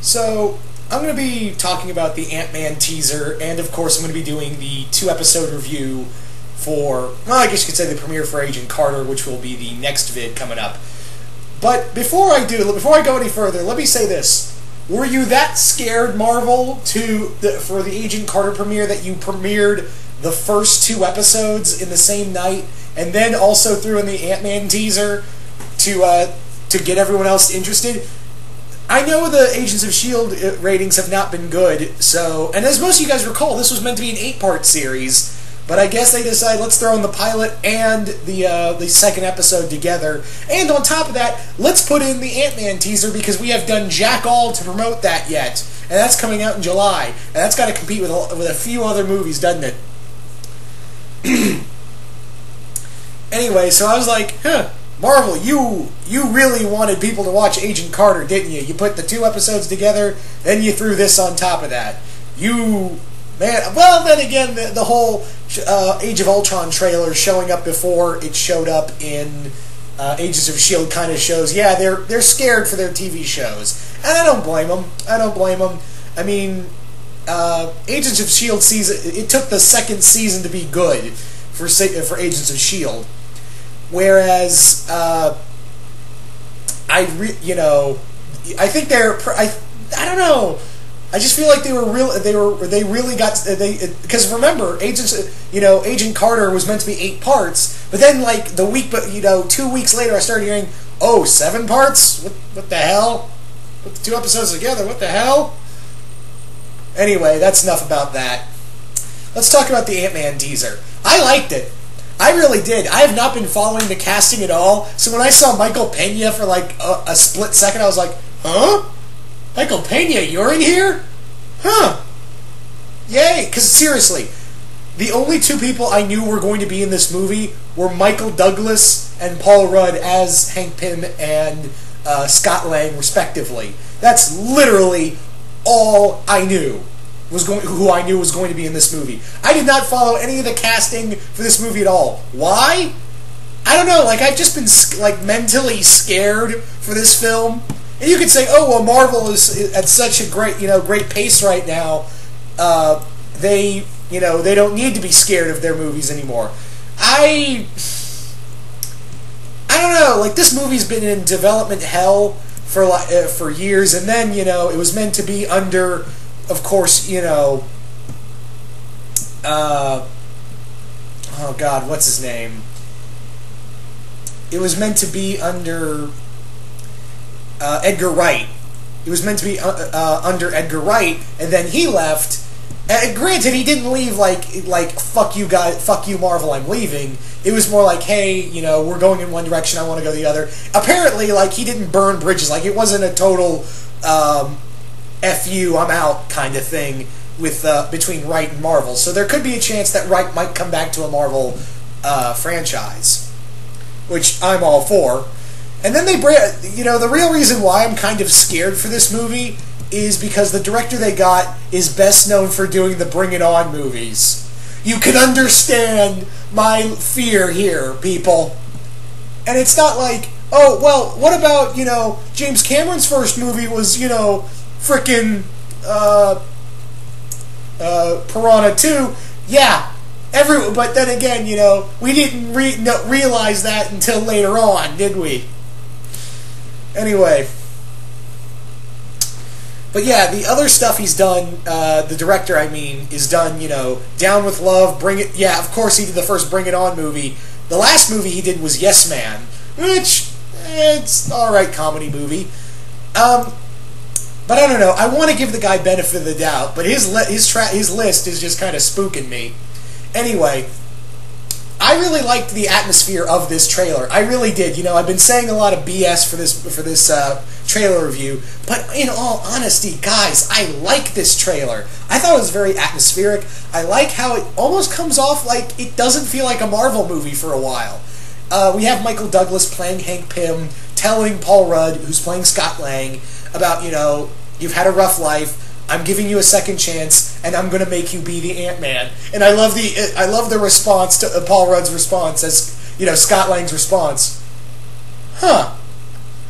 So, I'm going to be talking about the Ant-Man teaser, and of course I'm going to be doing the 2-episode review for, well, I guess you could say the premiere for Agent Carter, which will be the next vid coming up. But before I go any further, let me say this. Were you that scared, Marvel, for the Agent Carter premiere that you premiered the first 2 episodes in the same night, and then also threw in the Ant-Man teaser to get everyone else interested? I know the Agents of S.H.I.E.L.D. ratings have not been good, so... And as most of you guys recall, this was meant to be an 8-part series, but I guess they decided, let's throw in the pilot and the second episode together. And on top of that, let's put in the Ant-Man teaser, because we have done jack all to promote that yet. And that's coming out in July. And that's got to compete with a few other movies, doesn't it? Anyway, so I was like, Marvel, you really wanted people to watch Agent Carter, didn't you? You put the 2 episodes together, then you threw this on top of that. Man, well, then again, the whole Age of Ultron trailer showing up before it showed up in Agents of S.H.I.E.L.D. kind of shows, yeah, they're scared for their TV shows. And I don't blame them. I mean, Agents of S.H.I.E.L.D. it took the second season to be good for Agents of S.H.I.E.L.D. Whereas, I think I don't know. I just feel like they really got, because remember, Agent Carter was meant to be 8 parts, but then like 2 weeks later I started hearing, 7 parts? What the hell? Put the 2 episodes together, what the hell? Anyway, that's enough about that. Let's talk about the Ant-Man teaser. I liked it. I really did. I have not been following the casting at all, so when I saw Michael Pena for like a split second, I was like, huh? Michael Pena, you're in here? Huh. Yay. Because seriously, the only 2 people I knew were going to be in this movie were Michael Douglas and Paul Rudd as Hank Pym and Scott Lang, respectively. That's literally all I knew who I knew was going to be in this movie. I did not follow any of the casting for this movie at all. Why? I don't know. Like, I've just been like mentally scared for this film. And you could say, oh, well, Marvel is at such a great pace right now. They don't need to be scared of their movies anymore. I don't know. Like, this movie's been in development hell for years, and then it was meant to be under, of course, oh God, what's his name? It was meant to be under Edgar Wright. It was meant to be under Edgar Wright, and then he left. And granted, he didn't leave like fuck you guys, fuck you Marvel, I'm leaving. It was more like, hey, we're going in one direction, I want to go the other. Apparently, like, he didn't burn bridges. Like, it wasn't a total F you, I'm out kind of thing with between Wright and Marvel. So there could be a chance that Wright might come back to a Marvel franchise, which I'm all for. And then the real reason why I'm kind of scared for this movie is because the director they got is best known for doing the Bring It On movies. You can understand my fear here, people. And it's not like, oh, well, what about, James Cameron's first movie was, frickin' Piranha 2. Yeah, but then again, we didn't realize that until later on, did we? Anyway. But yeah, the other stuff he's done, the director, I mean, is done, Down with Love, Bring It... Yeah, of course he did the first Bring It On movie. The last movie he did was Yes Man, which, it's an alright comedy movie. But I don't know, I want to give the guy benefit of the doubt, but his list is just kind of spooking me. Anyway, I really liked the atmosphere of this trailer. I really did. I've been saying a lot of BS for this trailer review, but in all honesty, guys, I like this trailer. I thought it was very atmospheric. I like how it almost comes off like it doesn't feel like a Marvel movie for a while. We have Michael Douglas playing Hank Pym, telling Paul Rudd, who's playing Scott Lang, about, you've had a rough life, I'm giving you a second chance, and I'm going to make you be the Ant-Man. And I love the response to Paul Rudd's response as, Scott Lang's response. Huh.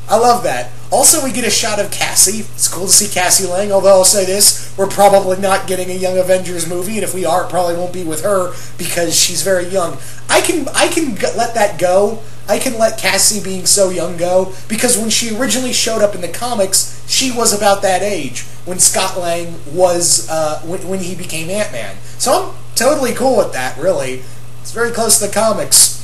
I love that. Also, we get a shot of Cassie. It's cool to see Cassie Lang, although I'll say this, we're probably not getting a Young Avengers movie, and if we are, it probably won't be with her because she's very young. I can let that go. I can let Cassie being so young go, because when she originally showed up in the comics, she was about that age, when Scott Lang was, when he became Ant-Man. So I'm totally cool with that, really. It's very close to the comics.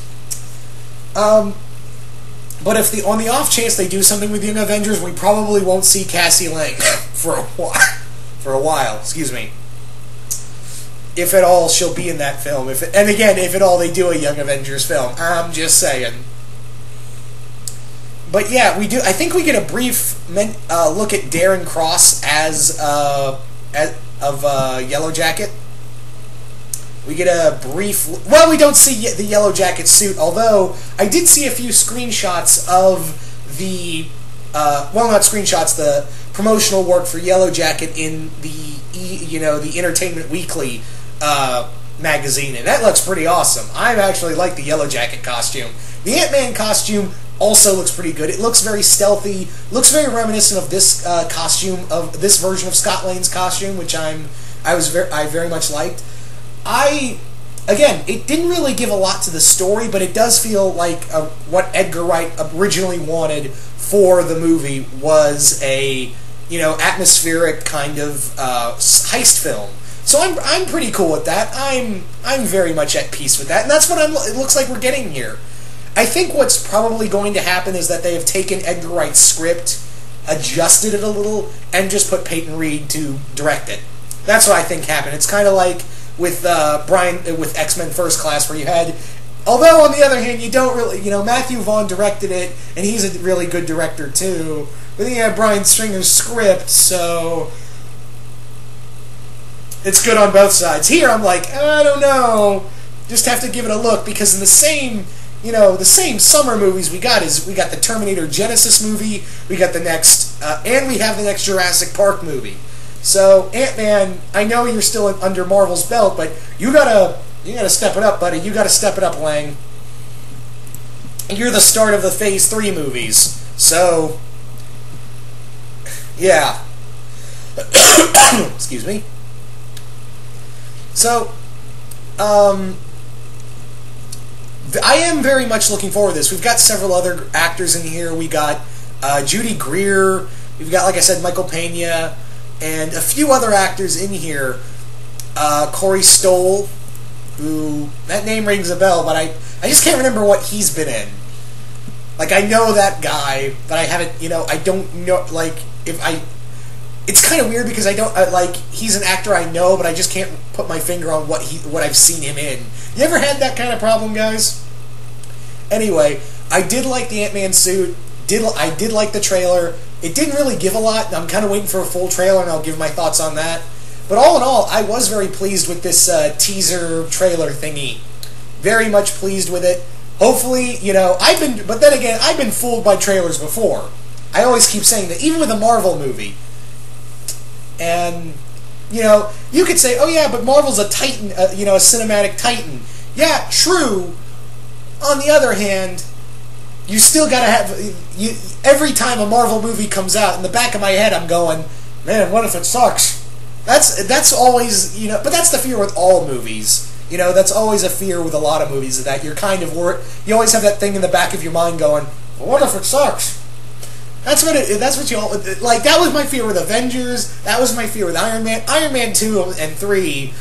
But if on the off chance they do something with Young Avengers, we probably won't see Cassie Lang for a while. Excuse me. If at all, she'll be in that film. If at all, they do a Young Avengers film. I'm just saying. But yeah, we do. I think we get a brief look at Darren Cross as Yellow Jacket. We get a brief... Well, we don't see the Yellow Jacket suit, although I did see a few screenshots of the... well, not screenshots, the promotional work for Yellow Jacket in the Entertainment Weekly magazine, and that looks pretty awesome. I actually like the Yellow Jacket costume. The Ant-Man costume also looks pretty good. It looks very stealthy, looks very reminiscent of this costume, of this version of Scott Lang's costume, which I very much liked. Again, it didn't really give a lot to the story, but it does feel like what Edgar Wright originally wanted for the movie was a, atmospheric kind of heist film. So I'm pretty cool with that. I'm very much at peace with that, and that's what it looks like we're getting here. I think what's probably going to happen is that they have taken Edgar Wright's script, adjusted it a little, and just put Peyton Reed to direct it. That's what I think happened. It's kind of like with with X-Men First Class, where you had, although on the other hand, you don't really, Matthew Vaughn directed it, and he's a really good director too, but then you have Bryan Singer's script, so it's good on both sides. Here, I'm like, I don't know, just have to give it a look, because in the same summer movies we got the Terminator Genesis movie, we got the next, and we have the next Jurassic Park movie. So, Ant-Man, I know you're still under Marvel's belt, but you gotta step it up, buddy. You gotta step it up, Lang. You're the start of the Phase 3 movies. So, yeah. Excuse me. So, I am very much looking forward to this. We've got several other actors in here. We got Judy Greer. We've got, like I said, Michael Pena. And a few other actors in here. Corey Stoll, who, that name rings a bell, but I just can't remember what he's been in. Like, I know that guy, but I haven't, I don't know, like, it's kind of weird because I don't, he's an actor I know, but I just can't put my finger on what I've seen him in. You ever had that kind of problem, guys? Anyway, I did like the Ant-Man suit. I did like the trailer. It didn't really give a lot. I'm kind of waiting for a full trailer, and I'll give my thoughts on that. But all in all, I was very pleased with this teaser trailer thingy. Very much pleased with it. Hopefully, but then again, I've been fooled by trailers before. I always keep saying that, even with a Marvel movie. And, you could say, oh yeah, but Marvel's a titan, a cinematic titan. Yeah, true. On the other hand, you still gotta have... every time a Marvel movie comes out, in the back of my head I'm going, man, what if it sucks? That's always, but that's the fear with all movies. That's always a fear with a lot of movies, that you're kind of you always have that thing in the back of your mind going, well, what if it sucks? That's what you all... Like, that was my fear with Avengers, that was my fear with Iron Man. Iron Man 2 and 3,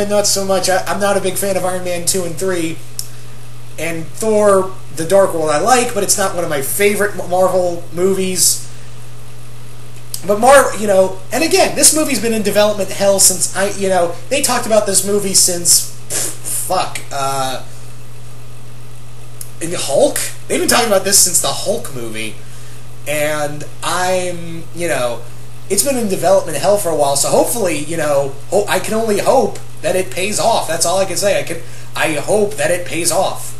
not so much. I'm not a big fan of Iron Man 2 and 3. And Thor, The Dark World I like, but it's not one of my favorite Marvel movies. But and again, this movie's been in development hell since they talked about this movie since, in Hulk? They've been talking about this since the Hulk movie. And it's been in development hell for a while, so hopefully, I can only hope that it pays off. That's all I can say. I hope that it pays off.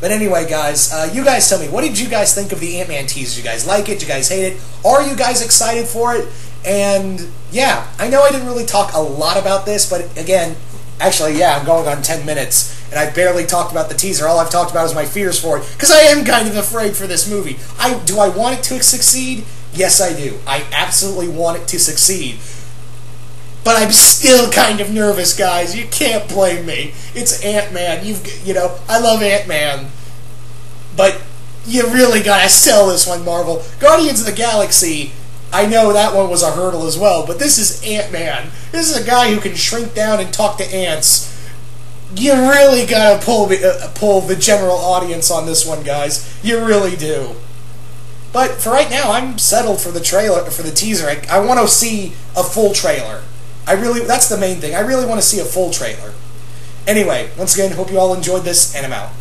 But anyway, guys, you guys tell me, what did you guys think of the Ant-Man teaser? Did you guys like it? Did you guys hate it? Are you guys excited for it? And, yeah, I know I didn't really talk a lot about this, but again, actually, yeah, I'm going on 10 minutes. and I barely talked about the teaser. All I've talked about is my fears for it, because I am kind of afraid for this movie. Do I want it to succeed? Yes, I do. I absolutely want it to succeed. But I'm still kind of nervous, guys. You can't blame me. It's Ant-Man. I love Ant-Man. But you really gotta sell this one, Marvel. Guardians of the Galaxy, I know that one was a hurdle as well, but this is Ant-Man. This is a guy who can shrink down and talk to ants. You really gotta pull the general audience on this one, guys. You really do. But for right now, I'm settled for the teaser. I want to see a full trailer. That's the main thing. I really want to see a full trailer. Anyway, once again, hope you all enjoyed this, and I'm out.